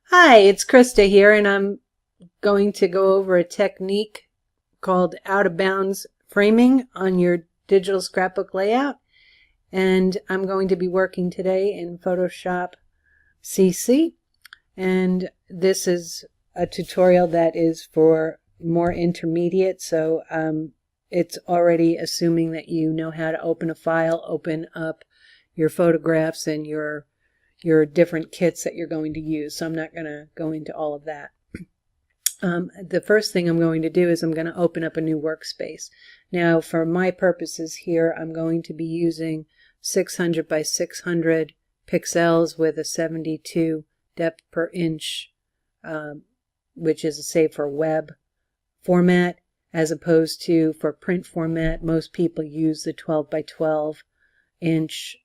Hi, it's Krista here, and I'm going to go over a technique called out of bounds framing on your digital scrapbook layout. And I'm going to be working today in Photoshop CC. And this is a tutorial that is for more intermediate, so it's already assuming that you know how to open a file, open up your photographs and your different kits that you're going to use. So I'm not going to go into all of that. The first thing I'm going to do is I'm going to open up a new workspace. Now for my purposes here, I'm going to be using 600 by 600 pixels with a 72 depth per inch, which is say for web format, as opposed to for print format. Most people use the 12 by 12 inch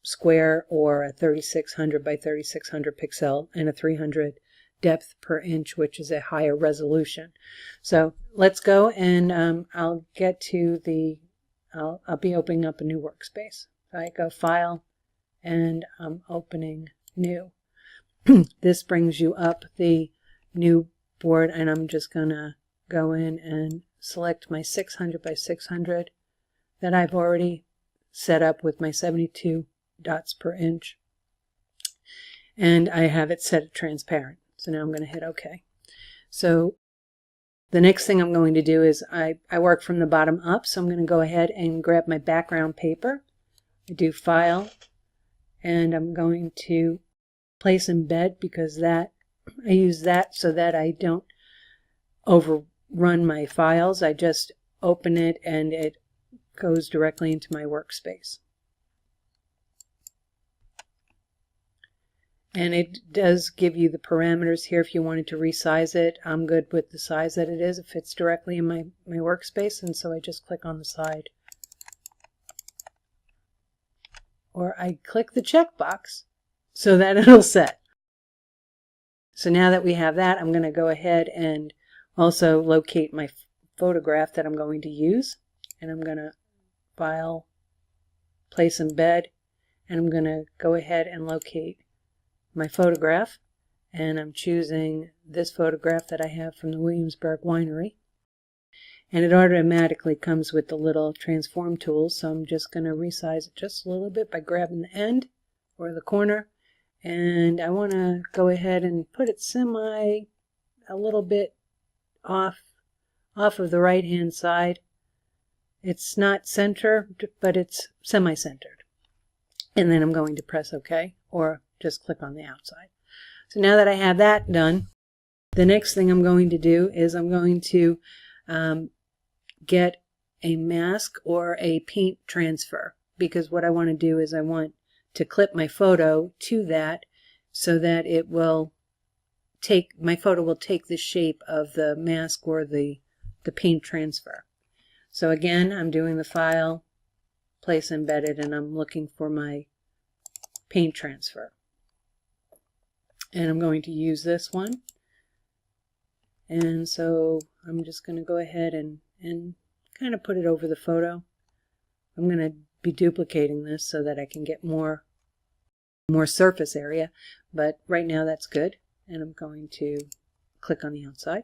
square, or a 3600 by 3600 pixel and a 300 depth per inch, which is a higher resolution. So let's go, and I'll get to the I'll be opening up a new workspace. So I go File, and I'm opening New. This brings you up the new board, and I'm just gonna go in and select my 600 by 600 that I've already set up with my 72 dots per inch, and I have it set to transparent. So now I'm going to hit OK. So the next thing I'm going to do is I work from the bottom up, so I'm going to go ahead and grab my background paper. I do File, and I'm going to place embed, because I use that so that I don't overrun my files. I just open it and it goes directly into my workspace. And it does give you the parameters here if you wanted to resize it. I'm good with the size that it is. It fits directly in my workspace, and so I just click on the side. Or I click the checkbox so that it'll set. So now that we have that, I'm going to go ahead and also locate my photograph that I'm going to use. And I'm going to File, Place Embed, and I'm going to go ahead and locate my photograph, and I'm choosing this photograph that I have from the Williamsburg Winery, and it automatically comes with the little transform tools. So I'm just going to resize it just a little bit by grabbing the end or the corner, and I want to go ahead and put it a little bit off of the right hand side. It's not center, but it's semi-centered. And then I'm going to press OK, or just click on the outside. So now that I have that done, the next thing I'm going to do is I'm going to get a mask or a paint transfer, because what I want to do is I want to clip my photo to that so that it will my photo will take the shape of the mask or the paint transfer. So again, I'm doing the File, Place Embedded, and I'm looking for my paint transfer. And I'm going to use this one. And so I'm just going to go ahead and kind of put it over the photo. I'm going to be duplicating this so that I can get more surface area, but right now that's good. And I'm going to click on the outside.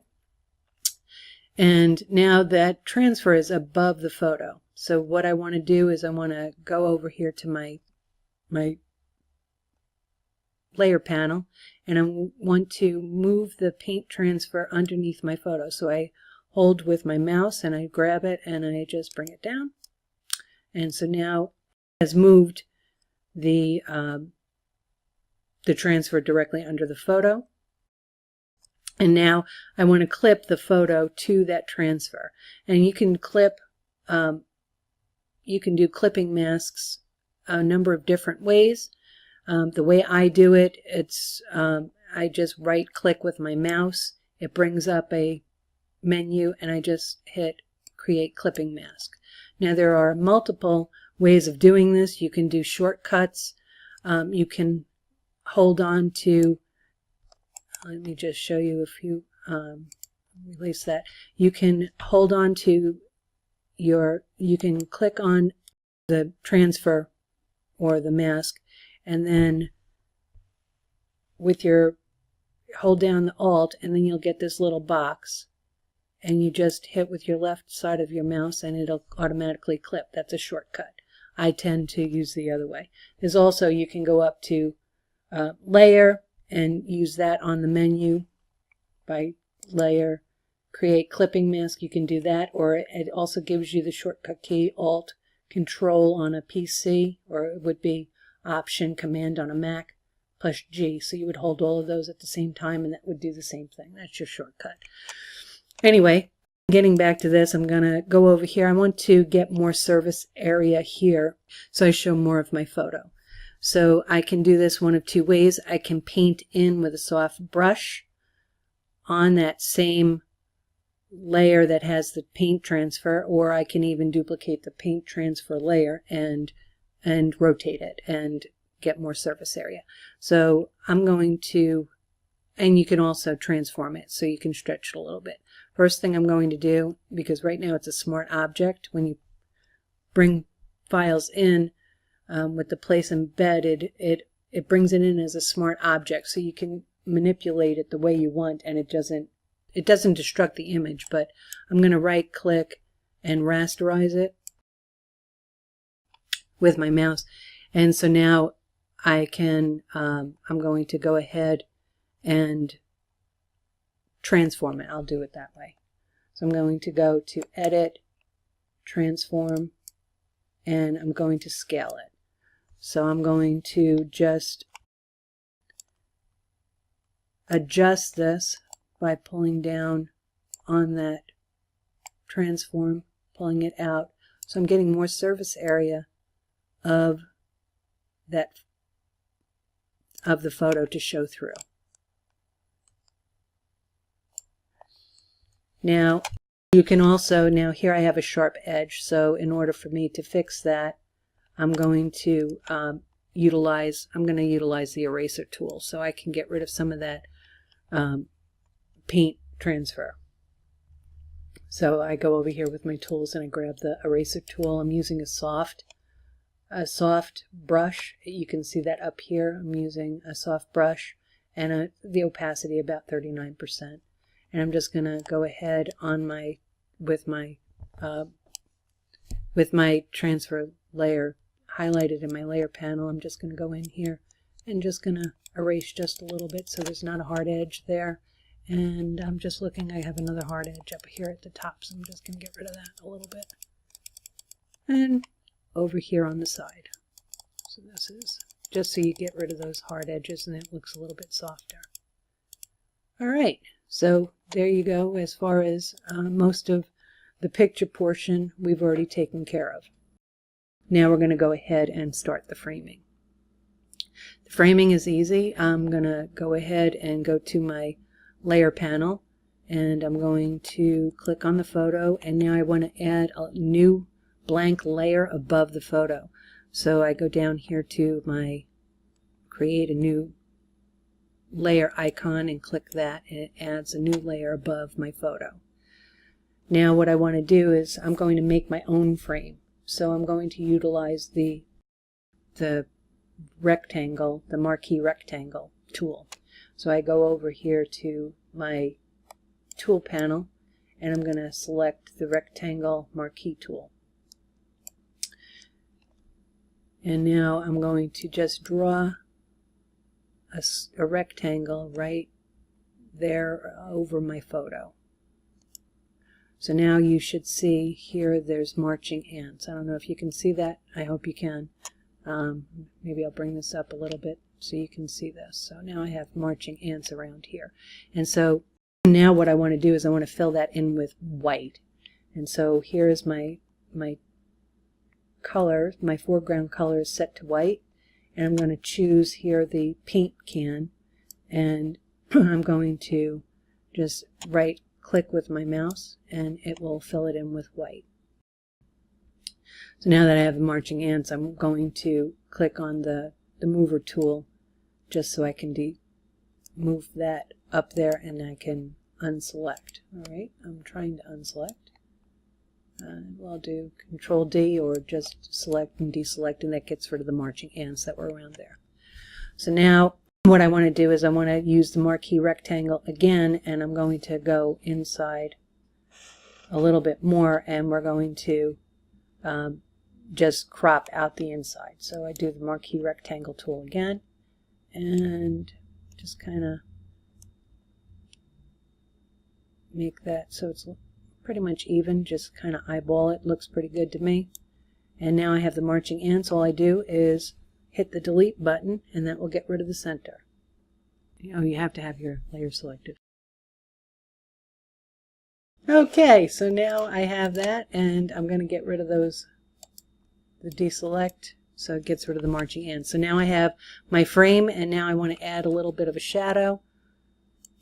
And now that transfer is above the photo. So what I want to do is I want to go over here to my layer panel, and I want to move the paint transfer underneath my photo. So I hold with my mouse and I grab it and I just bring it down. And so now it has moved the transfer directly under the photo. And now I want to clip the photo to that transfer. And you can clip, you can do clipping masks a number of different ways. The way I do it, it's I just right click with my mouse. It brings up a menu and I just hit Create Clipping Mask. Now there are multiple ways of doing this. You can do shortcuts. You can hold on to, let me just show you a few, release that. You can hold on to you can click on the transfer or the mask, and then with your hold down the Alt, and then you'll get this little box, and you just hit with your left side of your mouse and it'll automatically clip. That's a shortcut. I tend to use the other way. There's also, you can go up to Layer and use that on the menu by Layer, create clipping mask. You can do that, or it also gives you the shortcut key Alt Control on a PC, or it would be Option Command on a Mac, plus G. So you would hold all of those at the same time and that would do the same thing. That's your shortcut. Anyway, getting back to this, I'm going to go over here. I want to get more surface area here so I show more of my photo. So I can do this one of two ways. I can paint in with a soft brush on that same layer that has the paint transfer, or I can even duplicate the paint transfer layer and rotate it and get more surface area. So I'm going to, and you can also transform it so you can stretch it a little bit. First thing I'm going to do, because right now it's a smart object, when you bring files in with the place embedded, it brings it in as a smart object, so you can manipulate it the way you want, and it doesn't destruct the image. But I'm going to right click and rasterize it with my mouse, and so now I can I'm going to go ahead and transform it. I'll do it that way. So I'm going to go to Edit, Transform, and I'm going to scale it. So I'm going to just adjust this by pulling down on that transform, pulling it out. So I'm getting more surface area of the photo to show through. Now you can also, now here I have a sharp edge, so in order for me to fix that, I'm going to utilize the eraser tool, so I can get rid of some of that paint transfer. So I go over here with my tools and I grab the eraser tool. I'm using a soft brush. You can see that up here. I'm using a soft brush and the opacity about 39%. And I'm just going to go ahead on with my transfer layer highlighted in my layer panel. I'm just going to go in here and just going to erase just a little bit so there's not a hard edge there. And I'm just looking, I have another hard edge up here at the top, so I'm just going to get rid of that a little bit. And over here on the side. So this is just so you get rid of those hard edges and it looks a little bit softer. Alright, so there you go. As far as most of the picture portion we've already taken care of. Now we're going to go ahead and start the framing. The framing is easy. I'm going to go ahead and go to my layer panel and I'm going to click on the photo, and now I want to add a new blank layer above the photo. So I go down here to my create a new layer icon and click that, and it adds a new layer above my photo. Now what I want to do is I'm going to make my own frame. So I'm going to utilize the rectangle, the marquee rectangle tool. So I go over here to my tool panel and I'm going to select the rectangle marquee tool. And now I'm going to just draw a rectangle right there over my photo. So now you should see here there's marching ants. I don't know if you can see that. I hope you can. Maybe I'll bring this up a little bit so you can see this. So now I have marching ants around here. And so now what I want to do is I want to fill that in with white. And so here is my color, my foreground color is set to white. And I'm going to choose here the paint can, and I'm going to just right click with my mouse and it will fill it in with white. So now that I have the marching ants, I'm going to click on the mover tool just so I can move that up there and I can unselect. Alright, I'm trying to unselect. I'll do Control D or just select and deselect, and that gets rid of the marching ants that were around there. So now what I want to do is I want to use the marquee rectangle again, and I'm going to go inside a little bit more, and we're going to just crop out the inside. So I do the marquee rectangle tool again and just kind of make that so it's pretty much even, just kind of eyeball it. Looks pretty good to me. And now I have the marching ants. All I do is hit the delete button, and that will get rid of the center. Oh, you have to have your layer selected. Okay, so now I have that, and I'm going to get rid of those, the deselect, so it gets rid of the marching ants. So now I have my frame, and now I want to add a little bit of a shadow.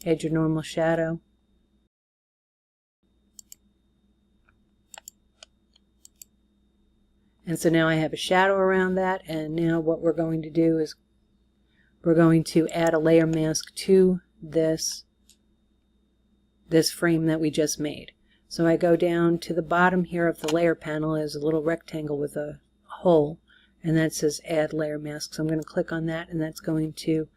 Add your normal shadow. And so now I have a shadow around that, and now what we're going to do is we're going to add a layer mask to this frame that we just made. So I go down to the bottom here of the layer panel is a little rectangle with a hole, and that says add layer mask. So I'm going to click on that, and that's going to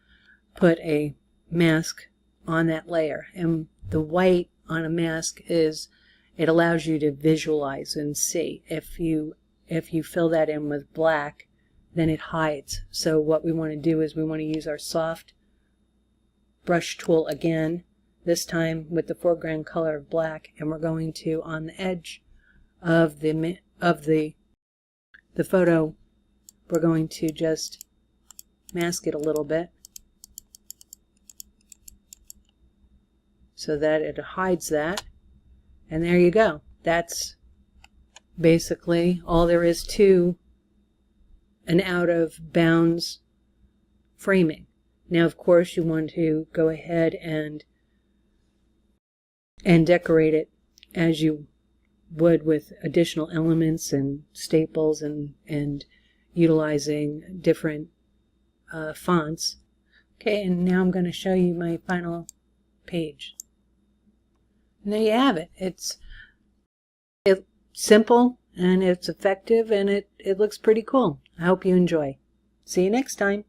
put a mask on that layer. And the white on a mask is, it allows you to visualize and see. If you fill that in with black, then it hides. So what we want to do is we want to use our soft brush tool again, this time with the foreground color of black, and we're going to, on the edge of the photo, we're going to just mask it a little bit so that it hides that. And there you go. That's basically all there is to an out-of-bounds framing. Now, of course, you want to go ahead and decorate it as you would with additional elements and staples and utilizing different fonts. Okay, and now I'm going to show you my final page. And there you have it. It's simple, and it's effective, and it looks pretty cool. I hope you enjoy. See you next time.